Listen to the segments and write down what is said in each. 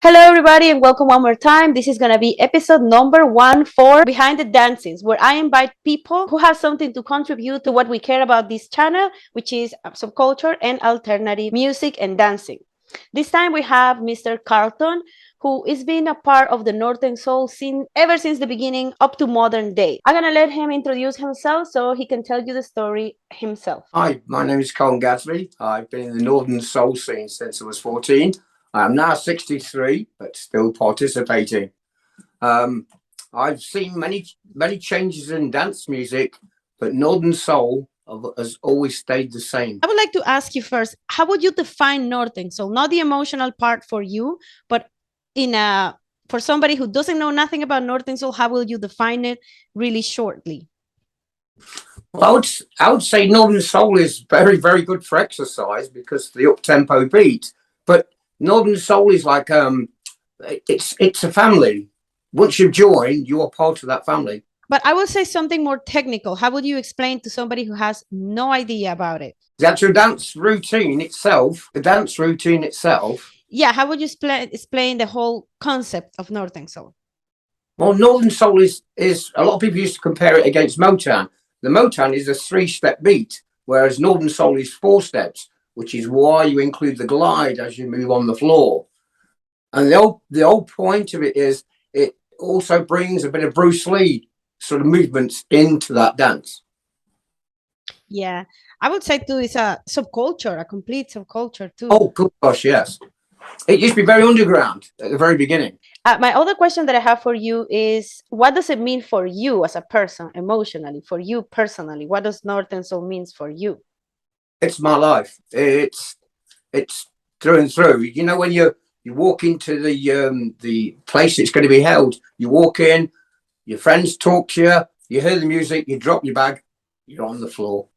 Hello, everybody, and welcome one more time. This is going to be episode number 1 for Behind the Dancings, where I invite people who have something to contribute to what we care about this channel, which is subculture and alternative music and dancing. This time we have Mr. Carlton, who is being a part of the Northern Soul scene ever since the beginning up to modern day. I'm going to let him introduce himself so he can tell you the story himself. Hi, my name is Colin Gabsy. I've been in the Northern Soul scene since I was 14. I'm now 63, but still participating. I've seen many changes in dance music, but Northern Soul has always stayed the same. I would like to ask you first, how would you define Northern Soul? Not the emotional part for you, but for somebody who doesn't know nothing about Northern Soul, how will you define it really shortly? Well, I would say Northern Soul is very, very good for exercise because of the up-tempo beat. But Northern Soul is like it's a family. Once you've joined, you are part of that family. But I will say something more technical. How would you explain to somebody who has no idea about it? The actual dance routine itself, Yeah, how would you explain the whole concept of Northern Soul? Well, Northern Soul is a lot of people used to compare it against Motown. The Motown is a 3-step beat, whereas Northern Soul is 4 steps, which is why you include the glide as you move on the floor. And the old point of it is it also brings a bit of Bruce Lee sort of movements into that dance. Yeah, I would say too, it's a subculture, a complete subculture too. Oh, gosh, yes. It used to be very underground at the very beginning. My other question that I have for you is, what does it mean for you as a person, emotionally, for you personally? What does Northern Soul means for you? It's my life. It's through and through. You know, when you walk into the place it's going to be held, you walk in, your friends talk to you, you hear the music, you drop your bag, you're on the floor.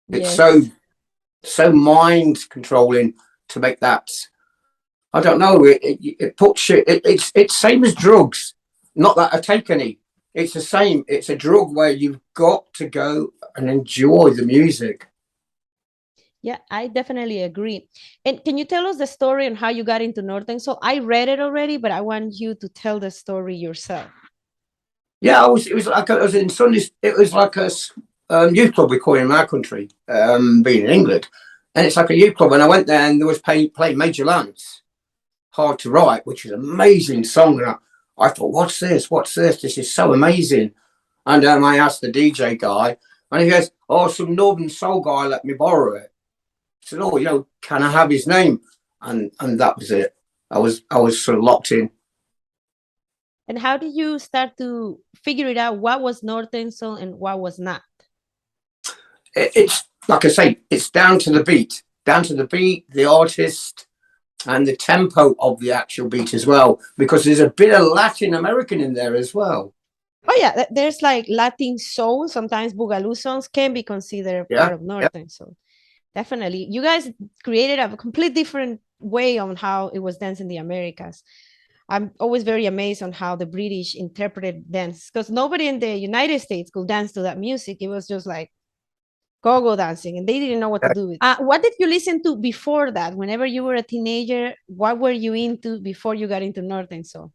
It's Yes. so mind controlling to make that. I don't know. It puts you. It's same as drugs. Not that I take any. It's the same. It's a drug where you've got to go and enjoy the music. Yeah, I definitely agree. And can you tell us the story on how you got into Northern Soul? I read it already, but I want you to tell the story yourself. Yeah, It was like I was in Sundays. It was like a youth club we call it in our country, being in England, and it's like a youth club. And I went there, and there was playing Major Lance, Hard to Write, which is an amazing song. And I thought, what's this? What's this? This is so amazing. And I asked the DJ guy, and he goes, "Oh, some Northern Soul guy let me borrow it." I said, "Oh, can I have his name?" And that was it. I was sort of locked in. And how did you start to figure it out what was Northern Soul and what was not? It's like I say, it's down to the beat, the artist, and the tempo of the actual beat as well, because there's a bit of Latin American in there as well. Oh yeah, there's like Latin soul. Sometimes Boogaloo songs can be considered part of Northern Soul. Definitely, you guys created a complete different way on how it was danced in the Americas. I'm always very amazed on how the British interpreted dance, because nobody in the United States could dance to that music. It was just like go-go dancing, and they didn't know what to do with it. What did you listen to before that? Whenever you were a teenager, what were you into before you got into Northern Soul?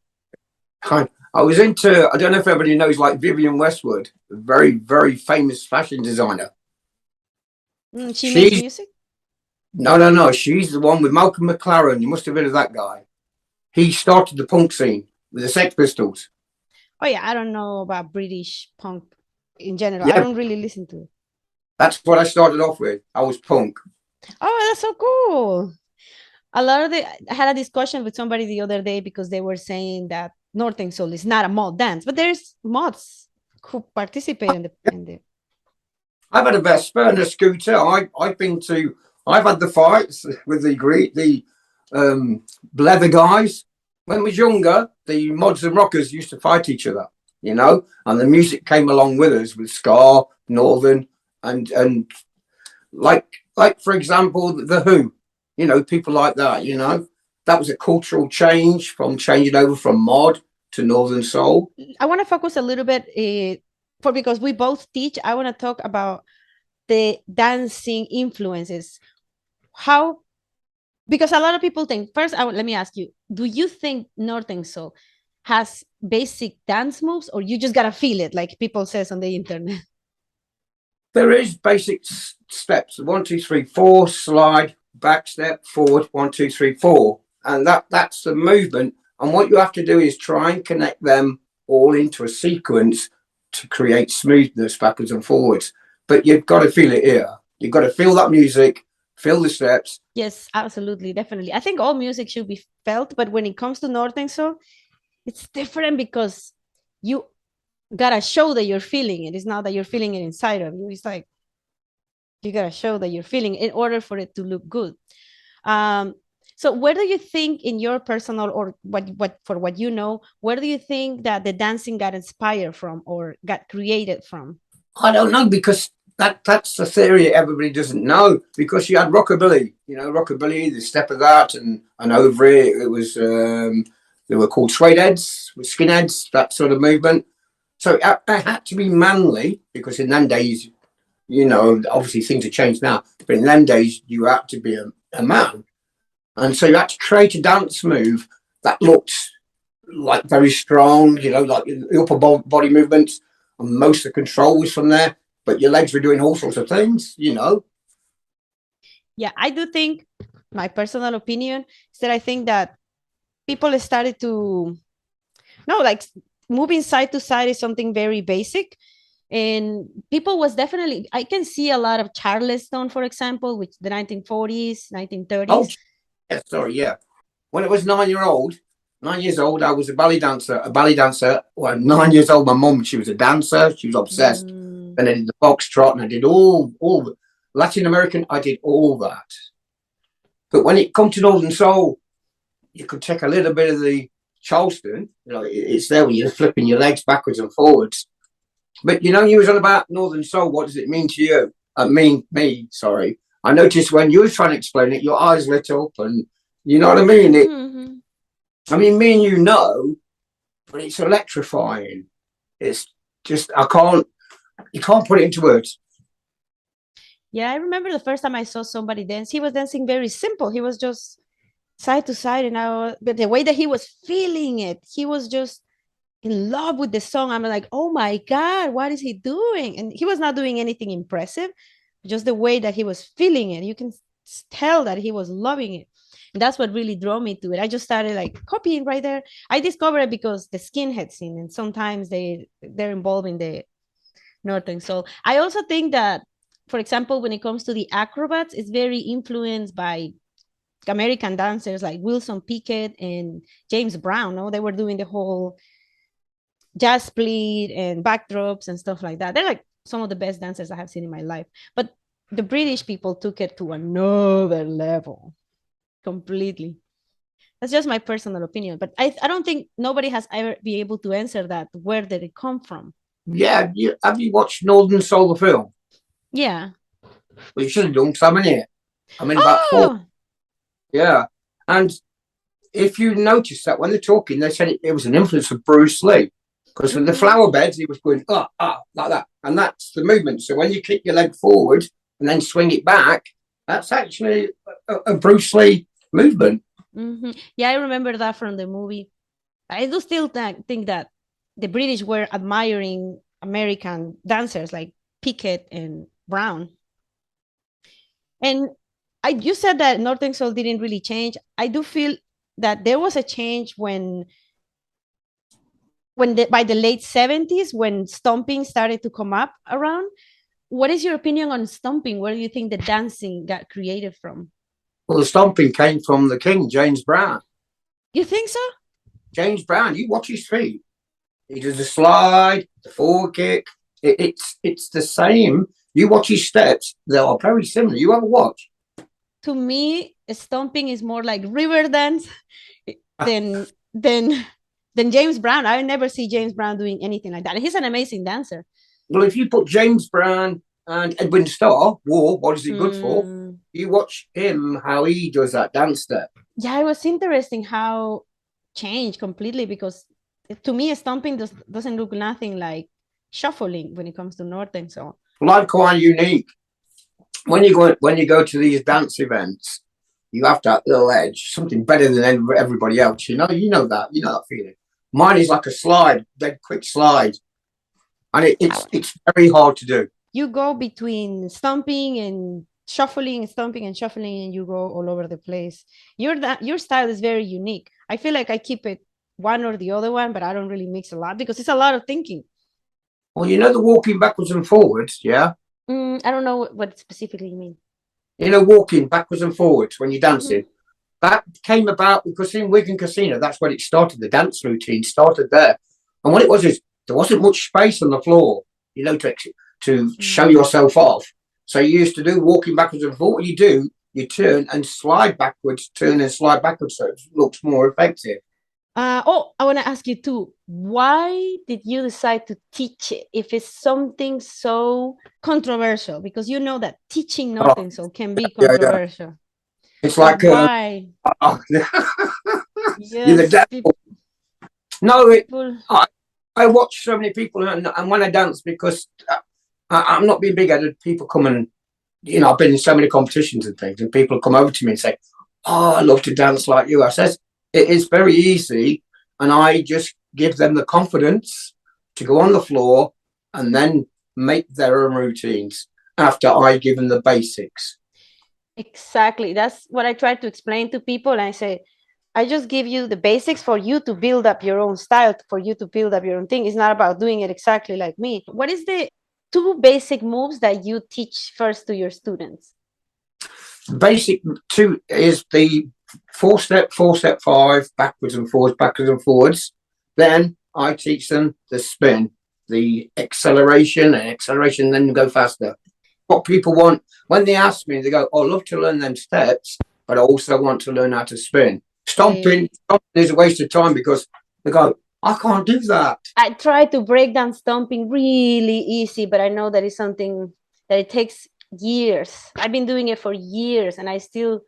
I was into, I don't know if everybody knows, like Vivienne Westwood, a very, very famous fashion designer. She makes music? No. She's the one with Malcolm McLaren. You must have heard of that guy. He started the punk scene with the Sex Pistols. Oh yeah, I don't know about British punk in general. Yeah, I don't really listen to it. that's what I started off with. I was punk. Oh, that's so cool. I had a discussion with somebody the other day because they were saying that Northern Soul is not a mod dance, but there's mods who participate in the I've had a Vespa and a scooter. I've had the fights with the leather guys. When I was younger, the mods and rockers used to fight each other, and the music came along with us with ska, northern, and like for example, the Who, people like that, that was a cultural change from changing over from mod to Northern Soul. I want to focus a little bit because we both teach. I want to talk about the dancing influences. How because a lot of people think first. Let me ask you: do you think Northern Soul has basic dance moves, or you just gotta feel it, like people says on the internet? There is basic steps: 1, 2, 3, 4, slide, back step, forward, 1, 2, 3, 4, and that's the movement. And what you have to do is try and connect them all into a sequence to create smoothness backwards and forwards. But you've got to feel it here. You've got to feel that music, feel the steps. Yes, absolutely, definitely. I think all music should be felt, but when it comes to Northern Soul, it's different because you gotta show that you're feeling it. It's not that you're feeling it inside of you. It's like you gotta show that you're feeling it in order for it to look good. Um, so where do you think in your personal or what you know, where do you think that the dancing got inspired from or got created from? I don't know, because that's the theory everybody doesn't know, because you had rockabilly, rockabilly, the step of that, and over it was they were called suede heads, with skinheads, that sort of movement. So I had to be manly, because in them days, obviously things have changed now, but in them days you had to be a man, and so you had to create a dance move that looked like very strong, like the upper body movements, and most of the control was from there. But your legs were doing all sorts of things. Yeah, I do think my personal opinion is that I think that people started to no, like moving side to side is something very basic. And people was definitely, I can see a lot of Charleston, for example, which the 1940s, 1930s. Oh, yeah, sorry, yeah. When I was 9 years old, I was a ballet dancer. Well, 9 years old, my mum, she was a dancer. She was obsessed. Mm. And I did the foxtrot, and I did all the Latin American. I did all that. But when it come to Northern Soul, you could take a little bit of the Charleston. It's there when you're flipping your legs backwards and forwards. But you was on about Northern Soul. What does it mean to you? Me. Sorry. I noticed when you were trying to explain it, your eyes lit up, and you know what I mean. I mean, me and but it's electrifying. It's just you can't put it into words. Yeah, I remember the first time I saw somebody dance. He was dancing very simple. He was just side to side, but the way that he was feeling it, he was just in love with the song. I'm like, oh my God, what is he doing? And he was not doing anything impressive, just the way that he was feeling it. You can tell that he was loving it. And that's what really drew me to it. I just started like copying right there. I discovered it because the skinhead scene, and sometimes they're involved in the Northern Soul. I also think that, for example, when it comes to the acrobats, it's very influenced by American dancers like Wilson Pickett and James Brown. No, they were doing the whole jazz split and backdrops and stuff like that. They're like some of the best dancers I have seen in my life. But the British people took it to another level completely. That's just my personal opinion. But I don't think nobody has ever been able to answer that. Where did it come from? Yeah, have you watched Northern Soul, the film? Yeah. Well, you should have done, because I'm in it. I'm in about 4. Yeah. And if you notice that when they're talking, they said it was an influence of Bruce Lee. Because with the flower beds, he was going, like that. And that's the movement. So when you kick your leg forward and then swing it back, that's actually a Bruce Lee movement. Yeah, I remember that from the movie. I do still think that the British were admiring American dancers like Pickett and Brown. And you said that Northern Soul didn't really change. I do feel that there was a change when by the late 70s, when stomping started to come up around. What is your opinion on stomping? Where do you think the dancing got created from? Well, the stomping came from the king, James Brown. You think so? James Brown, you watch his feet. He does the slide, the forward kick. It's the same. You watch his steps; they are very similar. You ever watch? To me, stomping is more like river dance than James Brown. I never see James Brown doing anything like that. He's an amazing dancer. Well, if you put James Brown and Edwin Starr, what is it good for? You watch him, how he does that dance step. Yeah, it was interesting how changed completely, because to me, stomping doesn't look nothing like shuffling when it comes to Northern Soul. Well, I'm quite unique. When you go to these dance events, you have that little edge, something better than everybody else. You know that feeling. Mine is like a slide, dead quick slide, and it's very hard to do. You go between stomping and shuffling, stomping and shuffling, and you go all over the place. Your style is very unique. I feel like I keep it one or the other one, but I don't really mix a lot because it's a lot of thinking. Well, the walking backwards and forwards, yeah. I don't know what specifically you mean. Walking backwards and forwards when you're dancing. That came about because in Wigan Casino, that's when it started. The dance routine started there, and what it was is there wasn't much space on the floor, to show yourself off. So you used to do walking backwards and forwards. What you do, you turn and slide backwards, turn and slide backwards, so it looks more effective. I want to ask you too, why did you decide to teach it if it's something so controversial? Because you know that teaching Northern Soul can be controversial. Yeah. It's like why? You're the devil. I watch so many people, and when I dance, because I'm not being big-headed, people come and I've been in so many competitions and things, and people come over to me and say, "Oh, I love to dance like you." I says, it is very easy, and I just give them the confidence to go on the floor and then make their own routines after I give them the basics. Exactly. That's what I try to explain to people. And I say, I just give you the basics for you to build up your own style, for you to build up your own thing. It's not about doing it exactly like me. What is the 2 basic moves that you teach first to your students? Basic 2 is the 4-step, 5, backwards and forwards. Then I teach them the spin, the acceleration, then go faster. What people want, when they ask me, they go, "Oh, I love to learn them steps, but I also want to learn how to spin." Stomping is a waste of time because they go, "I can't do that." I try to break down stomping really easy, but I know that it's something that it takes years. I've been doing it for years, and I still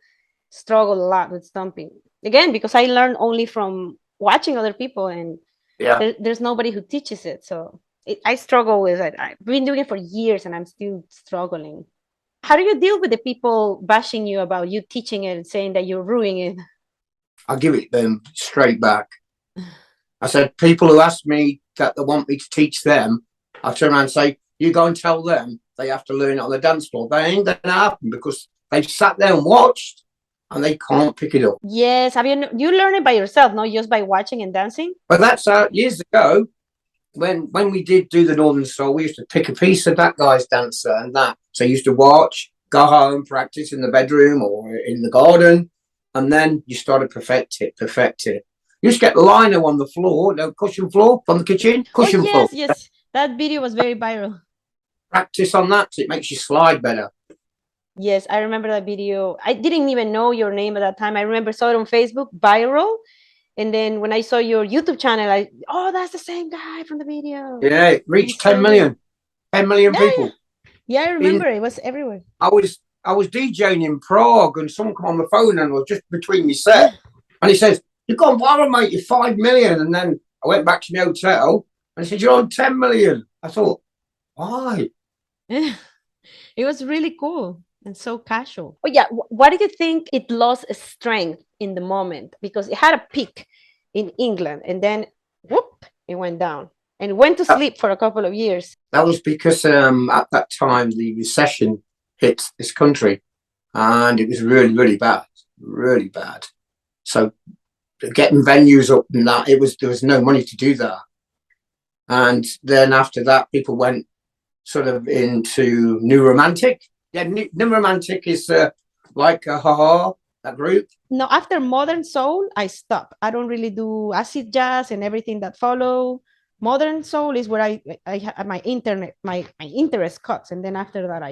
struggle a lot with stomping. Again, because I learn only from watching other people, and there's nobody who teaches it. So I struggle with it. I've been doing it for years, and I'm still struggling. How do you deal with the people bashing you about you teaching it and saying that you're ruining it? I give it them straight back. I said, people who ask me that they want me to teach them, I turn around and say, you go and tell them they have to learn it on the dance floor. They ain't going to happen because they've sat there and watched and they can't pick it up. Yes. You learn it by yourself, not just by watching and dancing? But that's years ago. When we did do the Northern Soul, we used to pick a piece of that guy's dancer and that. So you used to watch, go home, practice in the bedroom or in the garden, and then you started perfect it. You just get the lino on the floor, cushion floor from the kitchen, cushion floor. Yes. That video was very viral. Practice on that, so it makes you slide better. Yes, I remember that video. I didn't even know your name at that time. I remember saw it on Facebook, viral. And then when I saw your YouTube channel, that's the same guy from the video. Yeah, it reached 10 million. 10 million people. Yeah, I remember it was everywhere. I was DJing in Prague and someone come on the phone and was just between me set. And he says, "You've gone viral, mate, you're 5 million. And then I went back to my hotel and he said, "You're on 10 million. I thought, why? It was really cool and so casual. Oh yeah, what do you think it lost strength in the moment? Because it had a peak in England and then whoop, it went down and went to sleep for a couple of years. That was because at that time the recession hit this country and it was really, really bad. So getting venues up and that, there was no money to do that. And then after that, people went sort of into New Romantic. Yeah, New Romantic is like that group. No, after Modern Soul, I stopped. I don't really do acid jazz and everything that follow. Modern Soul is where I my interest cuts, and then after that,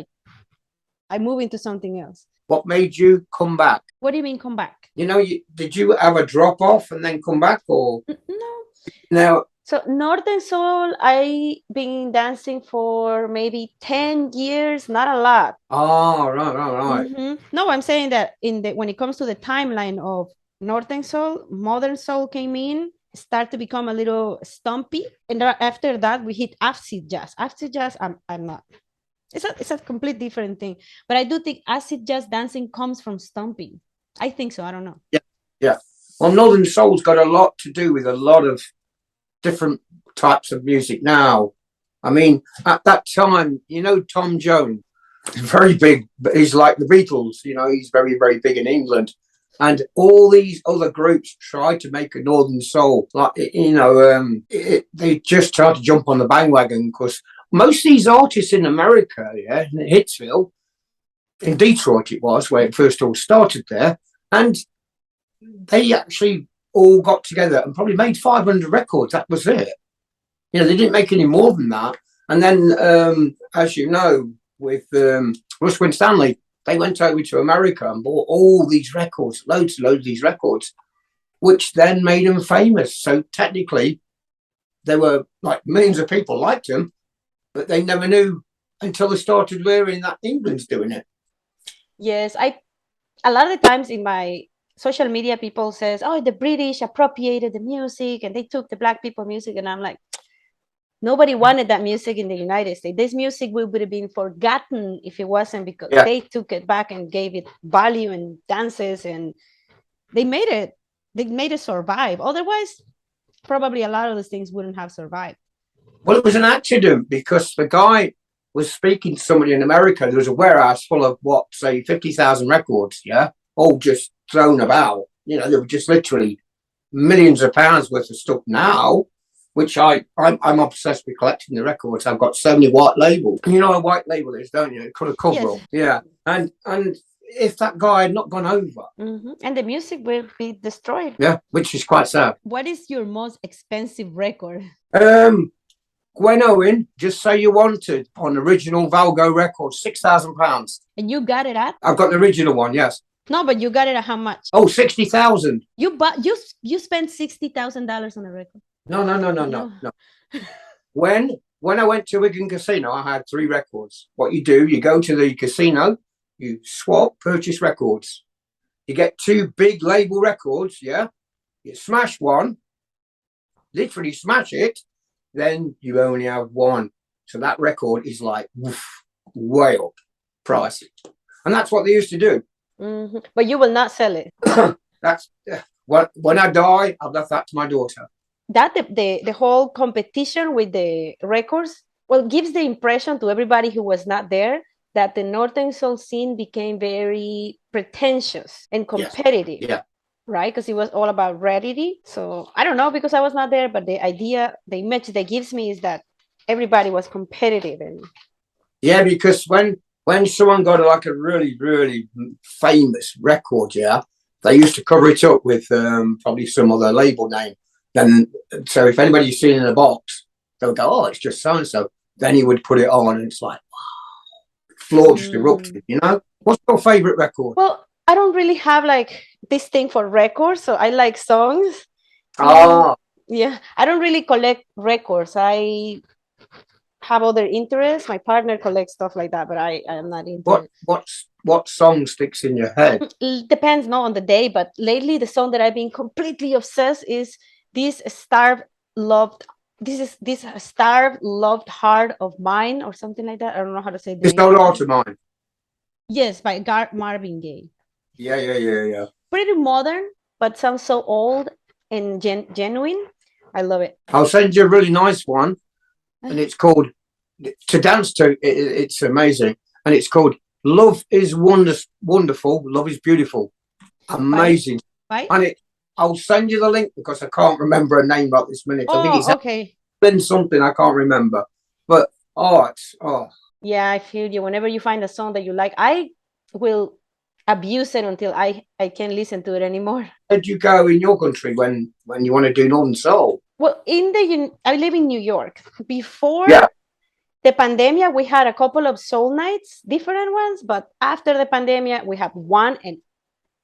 I move into something else. What made you come back? What do you mean come back? Did you have a drop off and then come back, or no? So Northern Soul, I've been dancing for maybe 10 years, not a lot. Oh, right. Mm-hmm. No, I'm saying that when it comes to the timeline of Northern Soul, Modern Soul came in, start to become a little stumpy, and after that we hit acid jazz. Acid jazz, I'm not. It's a complete different thing. But I do think acid jazz dancing comes from stumping. I think so. I don't know. Yeah. Well, Northern Soul's got a lot to do with a lot of different types of music now. I mean, at that time, Tom Jones, very big, but he's like the Beatles, he's very, very big in England. And all these other groups tried to make a Northern Soul. Like, they just tried to jump on the bandwagon because most of these artists in America, in Hitsville, in Detroit it was, where it first all started there. And they actually all got together and probably made 500 records. That was it. They didn't make any more than that. And then, as you know, with Russ Winstanley, they went over to America and bought all these records, loads of these records, which then made them famous. So technically, they were like millions of people liked them, but they never knew until they started hearing that England's doing it. Yes, a lot of the times in my social media, people says, "Oh, the British appropriated the music and they took the black people music," and I'm like, nobody wanted that music in the United States. This music would have been forgotten if it wasn't because they took it back and gave it value and dances, and they made it survive. Otherwise, probably a lot of those things wouldn't have survived. Well, it was an accident because the guy was speaking to somebody in America. There was a warehouse full of 50,000 records, all just thrown about. They were just literally millions of pounds worth of stuff now. Which I'm obsessed with collecting the records. I've got so many white labels. You know what a white label is, don't you? It could have cover up. Yeah. And if that guy had not gone over. And the music will be destroyed. Yeah, which is quite sad. What is your most expensive record? Gwen Owen, Just Say You Wanted, on original Valgo record, £6,000. And you got it at? I've got the original one, yes. No, but you got it at how much? Oh, 60,000. You spent $60,000 on a record. No. When I went to Wigan Casino, I had 3 records. What you do, you go to the casino, you purchase records. You get 2 big label records, you smash one, literally smash it, then you only have one. So that record is like way up price. And that's what they used to do. But you will not sell it. That's when I die, I've left that to my daughter. That the whole competition with the records, gives the impression to everybody who was not there that the Northern Soul scene became very pretentious and competitive. Yeah. Right? Because it was all about rarity. So I don't know, because I was not there, but the image that gives me is that everybody was competitive. Yeah, because when someone got like a really, really famous record, they used to cover it up with probably some other label name. So if anybody's seen in a box, they'll go, "Oh, it's just so and so." Then he would put it on, and it's like, wow, floor just erupted. What's your favorite record? Well, I don't really have like this thing for records, so I like songs. Yeah, I don't really collect records. I have other interests. My partner collects stuff like that, but I am not into it. What song sticks in your head? It depends, not on the day, but lately the song that I've been completely obsessed is this starved loved heart of mine, or something like that. I don't know how to say This old heart of mine. Yes, by Marvin Gaye. Yeah. Pretty modern, but sounds so old and genuine. I love it. I'll send you a really nice one, and it's called, to dance to. It's amazing, and it's called "Love Is Wonderful, Love Is Beautiful." Amazing. Right? And I'll send you the link because I can't remember a name right this minute. I think it's okay. Been something I can't remember, but yeah, I feel you. Whenever you find a song that you like, I will abuse it until I can't listen to it anymore. Where did you go in your country when you want to do Northern Soul? Well, I live in New York. Before the pandemic, we had a couple of soul nights, different ones, but after the pandemic, we have one, and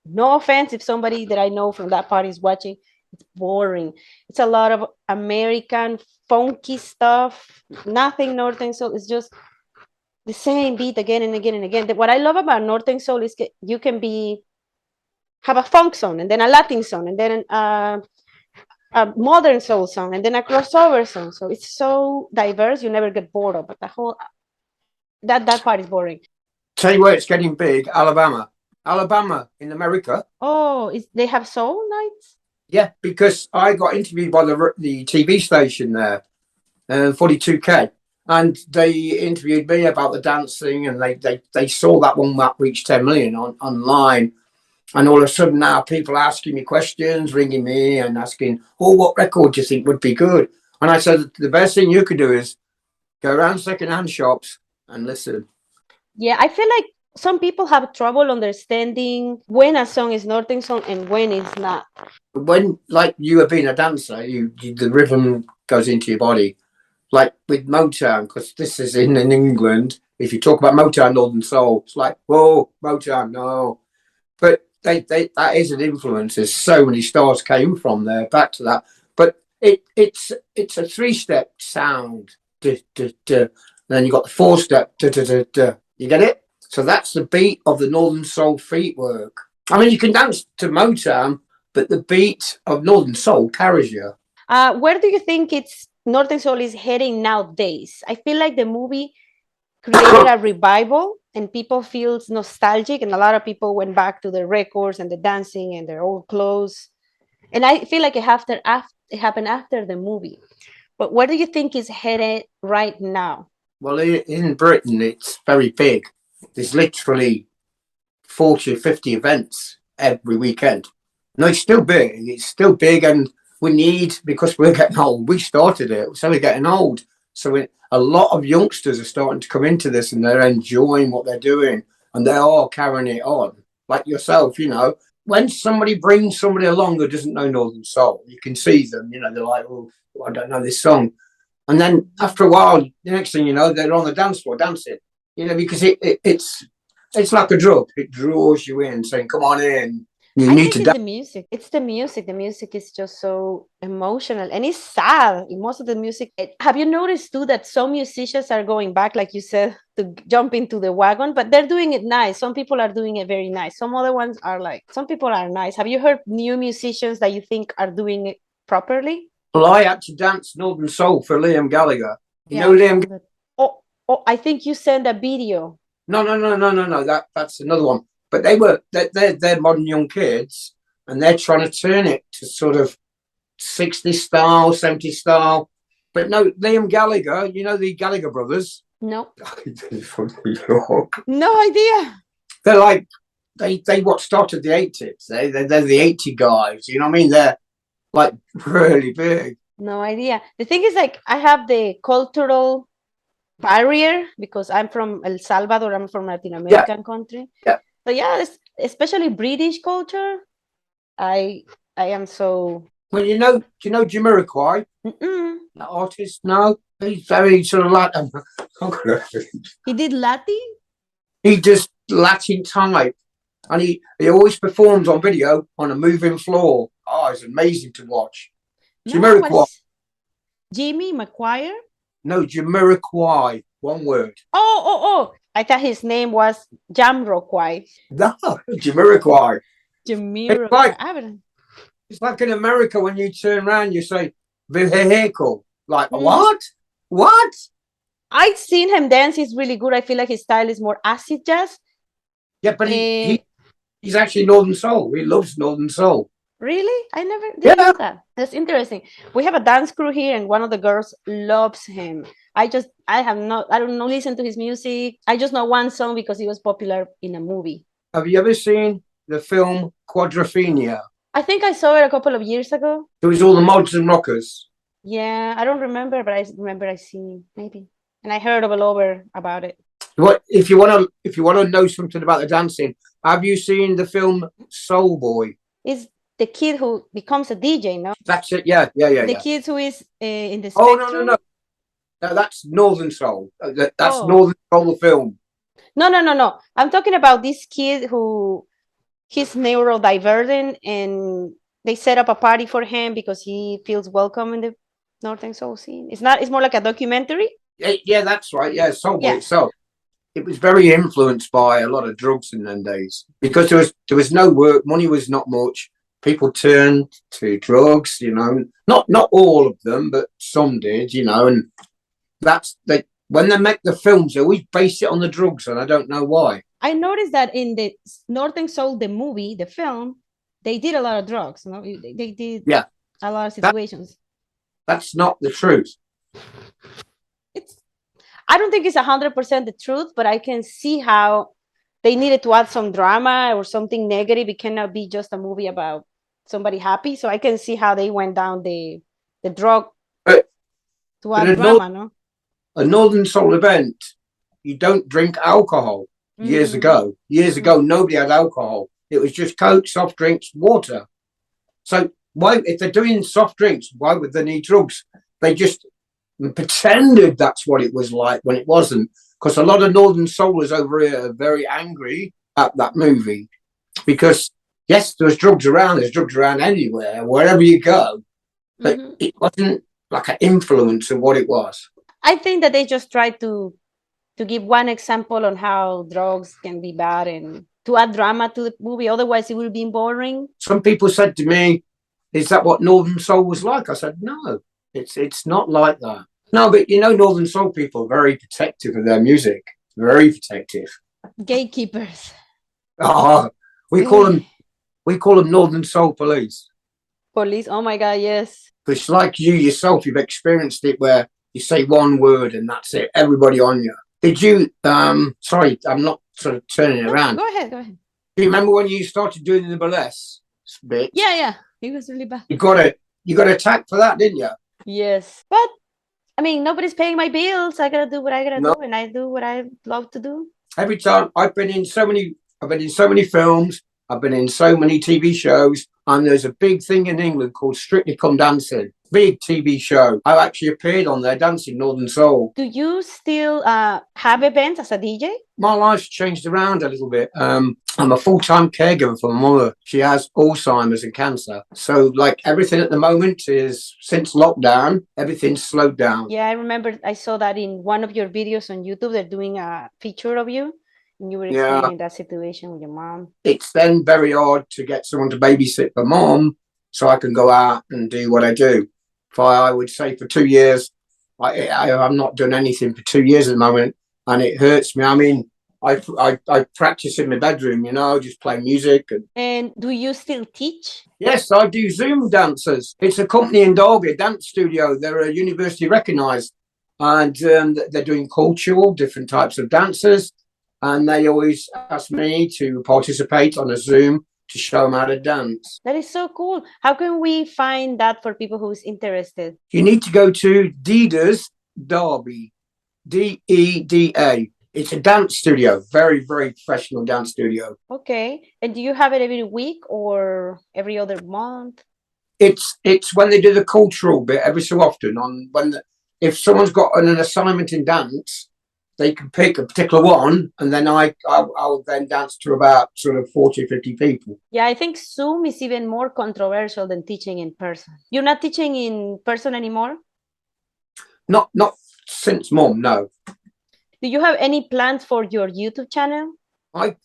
no offense if somebody that I know from that party is watching, it's boring. It's a lot of American funky stuff, nothing Northern Soul. It's just the same beat again and again and again. What I love about Northern Soul is you can have a funk song, and then a Latin song, and then a modern soul song, and then a crossover song. So it's so diverse, you never get bored of it. The whole that part is boring. Tell you where it's getting big, Alabama. Alabama in America. Oh, they have soul nights? Yeah, because I got interviewed by the TV station there, 42K, and they interviewed me about the dancing, and they saw that one that reached 10 million online. And all of a sudden now people asking me questions, ringing me and asking, oh, what record do you think would be good? And I said, the best thing you could do is go around second-hand shops and listen. Yeah, I feel like some people have trouble understanding when a song is Northern song and when it's not. When, like, you have been a dancer, the rhythm goes into your body. Like with Motown, because this is in England. If you talk about Motown, Northern Soul, it's like, whoa, Motown, no. But that is an influence. There's so many stars came from there. Back to that, but it's a 3-step sound. Duh, duh, duh. Then you got the 4-step. Duh, duh, duh, duh. You get it? So that's the beat of the Northern Soul feet work. I mean, you can dance to Motown, but the beat of Northern Soul carries you. Where do you think it's Northern Soul is heading nowadays? I feel like the movie created a revival and people feels nostalgic, and a lot of people went back to their records and the dancing and their old clothes. And I feel like it happened after the movie. But where do you think is headed right now? Well, in Britain, it's very big. There's literally 40 or 50 events every weekend. No, it's still big. It's still big, and we need, because we're getting old, we started it, so we're getting old. So a lot of youngsters are starting to come into this, and they're enjoying what they're doing, and they are carrying it on. Like yourself, when somebody brings somebody along who doesn't know Northern Soul, you can see them, they're like, oh, I don't know this song. And then after a while, the next thing you know, they're on the dance floor dancing, because it's like a drug. It draws you in, saying, come on in. I think it's the music. It's the music. The music is just so emotional and it's sad in most of the music. Have you noticed too that some musicians are going back, like you said, to jump into the wagon, but they're doing it nice. Some people are doing it very nice. Some other ones are like, some people are nice. Have you heard new musicians that you think are doing it properly? Well, I had to dance Northern Soul for Liam Gallagher. You know Liam? Oh, I think you sent a video. No. That's another one. But they're modern young kids, and they're trying to turn it to sort of 60 style, 70 style. But no, Liam Gallagher, you know the Gallagher brothers? No. From New York. No idea. They're like they what started the 80s. They're the 80 guys. You know what I mean? They're like really big. No idea. The thing is, like, I have the cultural barrier because I'm from El Salvador. I'm from Latin American country. Yeah. So yeah, especially British culture. I am so. Well, do you know Jamiroquai? Mm-mm. The artist? No, he's very sort of Latin. He did Latin. He just Latin type, and he always performs on video on a moving floor. Oh, it's amazing to watch. Jamiroquai. Jimmy McGuire? No, Jamiroquai. One word. Oh. I thought his name was Jamiroquai. No, Jamiroquai. Jamiroquai. It's like in America when you turn around, you say vehicle. Like what? What? I've seen him dance. He's really good. I feel like his style is more acid jazz. Yeah, but he's actually Northern Soul. He loves Northern Soul. Really? I never did know that. That's interesting. We have a dance crew here, and one of the girls loves him. I don't know, listen to his music. I just know one song because he was popular in a movie. Have you ever seen the film Quadrophenia? I think I saw it a couple of years ago. It was all the mods and rockers. Yeah, I don't remember, but I remember I seen maybe, and I heard all over about it. What if you want to know something about the dancing? Have you seen the film Soul Boy? It's the kid who becomes a DJ, no? That's it. Yeah. The kid who is in the spectrum. Oh no, that's Northern Soul. That's Northern Soul, the film. No. I'm talking about this kid who he's neurodivergent, and they set up a party for him because he feels welcome in the Northern Soul scene. It's more like a documentary. Yeah, that's right. Yeah, Soul Boy itself. It was very influenced by a lot of drugs in them days because there was no work, money was not much. People turned to drugs, not all of them, but some did, and when they make the films, they always base it on the drugs, and I don't know why. I noticed that in the Northern Soul, the movie, the film, they did a lot of drugs. You know, they did Yeah, a lot of that situations. that's not the truth. It's I don't think it's 100% the truth, but I can see how they needed to add some drama or something negative. It cannot be just a movie about somebody happy. So I can see how they went down the drug But to but add drama, no? a Northern Soul event, you don't drink alcohol. Mm-hmm. Years ago, nobody had alcohol. It was just Coke, soft drinks, water. So why, if they're doing soft drinks, why would they need drugs? They just pretended that's what it was like when it wasn't. Because a lot of Northern Soulers over here are very angry at that movie because yes, there's drugs around. There's drugs around anywhere, wherever you go, but Mm-hmm. it wasn't like an influence of what it was. I think that they just tried to give one example on how drugs can be bad and to add drama to the movie. Otherwise, it would be boring. Some people said to me, "Is that what Northern Soul was like?" I said, "No, it's not like that." No, but you know, Northern Soul people are very protective of their music. Very protective. Gatekeepers. Oh, we call them we call them Northern Soul Police. Police. Oh my God, yes. Because like you yourself, you've experienced it where you say one word and that's it. Everybody on you. Did you? Sorry, I'm not sort of turning it No, around. go ahead, go ahead. Do you remember when you started doing the burlesque bit? Yeah, yeah. It was really bad. You got attacked for that, didn't you? Yes. But I mean, nobody's paying my bills. I gotta do what I gotta No. do, and I do what I love to do. Every time I've been in so many films, I've been in so many TV shows, and there's a big thing in England called Strictly Come Dancing. Big TV show. I actually appeared on there dancing Northern Soul. Do you still have events as a DJ? My life's changed around a little bit. I'm a full-time caregiver for my mother. She has Alzheimer's and cancer. So like everything at the moment is since lockdown, everything's slowed down. Yeah, I remember I saw that in one of your videos on YouTube. They're doing a feature of you, and you were Yeah. explaining that situation with your mom. It's then very hard to get someone to babysit for mom so I can go out and do what I do. I would say for 2 years, I've not done anything for 2 years at the moment, and it hurts me. I mean, I practice in my bedroom, you know, just play music. And do you still teach? Yes, I do Zoom dancers. It's a company in Derby, a dance studio. They're university recognised, and they're doing cultural, different types of dances. And they always ask me to participate on a Zoom to show them how to dance. That is so cool. How can we find that for people who's interested? You need to go to Deda's Derby, DEDA. It's a dance studio, very, very professional dance studio. Okay. And do you have it every week or every other month? It's when they do the cultural bit every so often. If someone's got an assignment in dance, they can pick a particular one, and then I'll then dance to about sort of 40, 50 people. Yeah, I think Zoom is even more controversial than teaching in person. You're not teaching in person anymore? Not since mom, no. Do you have any plans for your YouTube channel?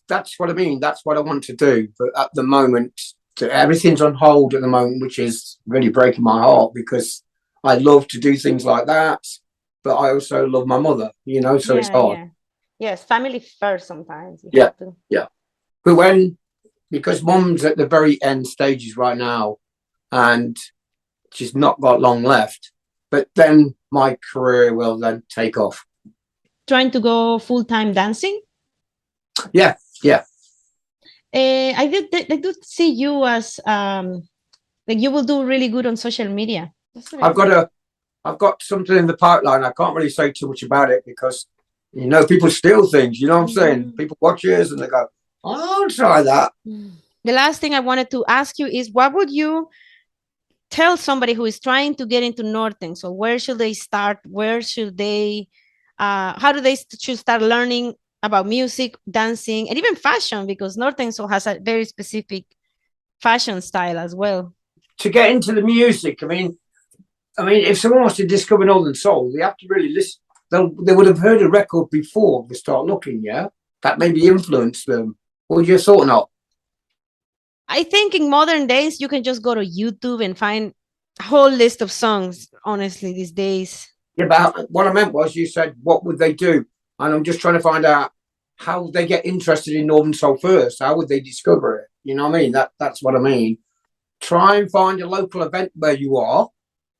That's what I mean. That's what I want to do. But at the moment, everything's on hold at the moment, which is really breaking my heart because I love to do things like that. But I also love my mother, you know, so it's hard. Yeah. Yes, family first sometimes. You Yeah, have to. yeah. But because mom's at the very end stages right now and she's not got long left, but then my career will then take off. Trying to go full-time dancing? Yeah, yeah. I did see you as like you will do really good on social media. I've got something in the pipeline. I can't really say too much about it because, you know, people steal things. You know what I'm saying? People watch yours and they go, I'll try that. The last thing I wanted to ask you is what would you tell somebody who is trying to get into Northern? So where should they start? Where should they, how do they should start learning about music, dancing, and even fashion? Because Northern Soul has a very specific fashion style as well. To get into the music, I mean, if someone wants to discover Northern Soul, they have to really listen. They would have heard a record before they start looking, yeah? That maybe influenced them. What would you thought not? I think in modern days, you can just go to YouTube and find a whole list of songs, honestly, these days. Yeah, but what I meant was you said, what would they do? And I'm just trying to find out how they get interested in Northern Soul first. How would they discover it? You know what I mean? That's what I mean. Try and find a local event where you are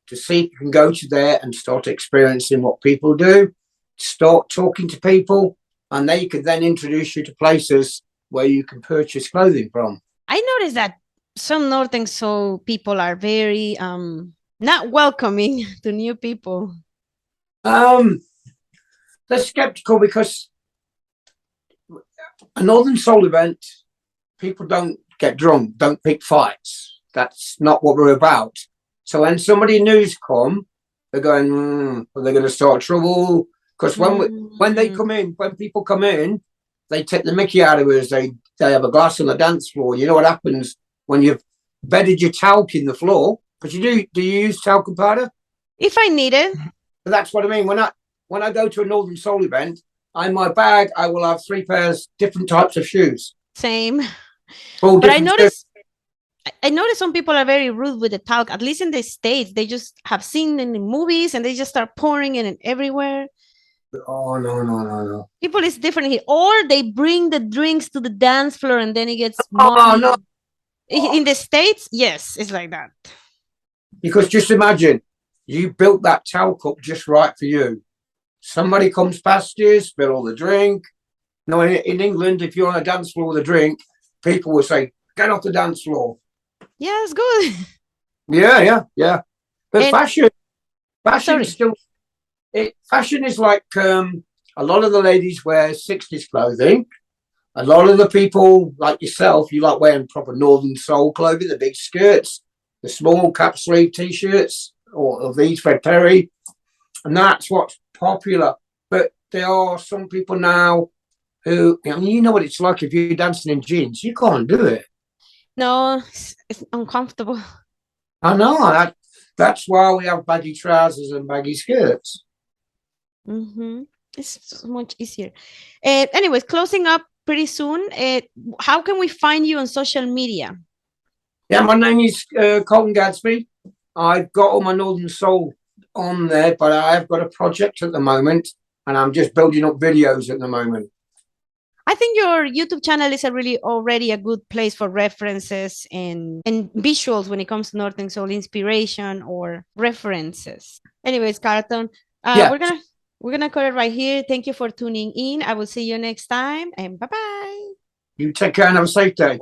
to see if you can go to there and start experiencing what people do, start talking to people, and they could then introduce you to places where you can purchase clothing from. I noticed that some Northern Soul people are very not welcoming to new people. They're skeptical because a Northern Soul event, people don't get drunk, don't pick fights. That's not what we're about. So when somebody new's come, they're going, are they going to start trouble? Because when they come in, when people come in, they take the mickey out of us. They have a glass on the dance floor. You know what happens when you've bedded your talc in the floor? Because do you use talcum powder? If I need it. But that's what I mean. When I go to a Northern Soul event, in my bag, I will have 3 pairs, different types of shoes. Same. But I noticed some people are very rude with the talc, at least in the States. They just have seen in the movies and they just start pouring it everywhere. Oh, no. People is different here. Or they bring the drinks to the dance floor and then it gets no. In the States, yes, it's like that. Because just imagine, you built that talc up just right for you. Somebody comes past you, spill all the drink. No, in England, if you're on a dance floor with a drink, people will say, get off the dance floor. Yeah, it's good. Yeah. But fashion is like a lot of the ladies wear 60s clothing. A lot of the people like yourself, you like wearing proper Northern Soul clothing, the big skirts, the small cap sleeve t-shirts, or these Fred Perry, and that's what's popular. But there are some people now who, you know what it's like if you're dancing in jeans, you can't do it. No, it's uncomfortable. I know. That's why we have baggy trousers and baggy skirts. It's so much easier. Anyways, closing up pretty soon. How can we find you on social media? Yeah, my name is Carlton Gabsy. I've got all my Northern Soul on there, but I've got a project at the moment, and I'm just building up videos at the moment. I think your YouTube channel is already a good place for references and visuals when it comes to Northern Soul inspiration or references. Anyways, Carlton, we're gonna cut it right here. Thank you for tuning in. I will see you next time, and bye-bye. You take care and have a safe day.